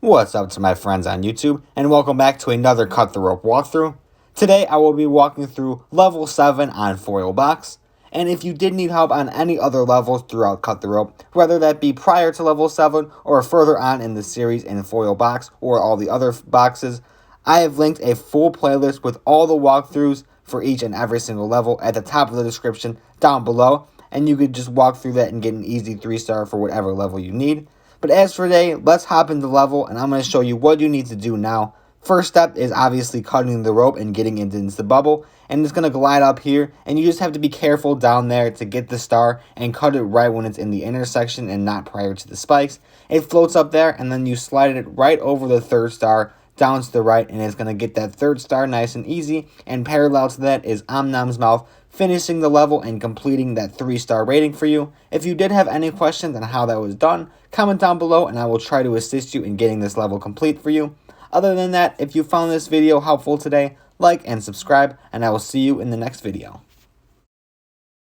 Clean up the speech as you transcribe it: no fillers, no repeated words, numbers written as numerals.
What's up to my friends on YouTube, and welcome back to another Cut the Rope walkthrough. Today I will be walking through level 7 on Foil Box, and if you did need help on any other levels throughout Cut the Rope, whether that be prior to level 7 or further on in the series in Foil Box or all the other boxes, I have linked a full playlist with all the walkthroughs for each and every single level at the top of the description down below, and you could just walk through that and get an easy 3-star for whatever level you need. But as for today, let's hop into level, and I'm going to show you what you need to do now. First step is obviously cutting the rope and getting it into the bubble, and it's going to glide up here, and you just have to be careful down there to get the star and cut it right when it's in the intersection and not prior to the spikes. It floats up there, and then you slide it right over the 3rd star down to the right, and it's going to get that 3rd star nice and easy. And parallel to that is Omnom's Mouth finishing the level and completing that 3-star rating for you. If you did have any questions on how that was done, comment down below and I will try to assist you in getting this level complete for you. Other than that, if you found this video helpful today, like and subscribe, and I will see you in the next video.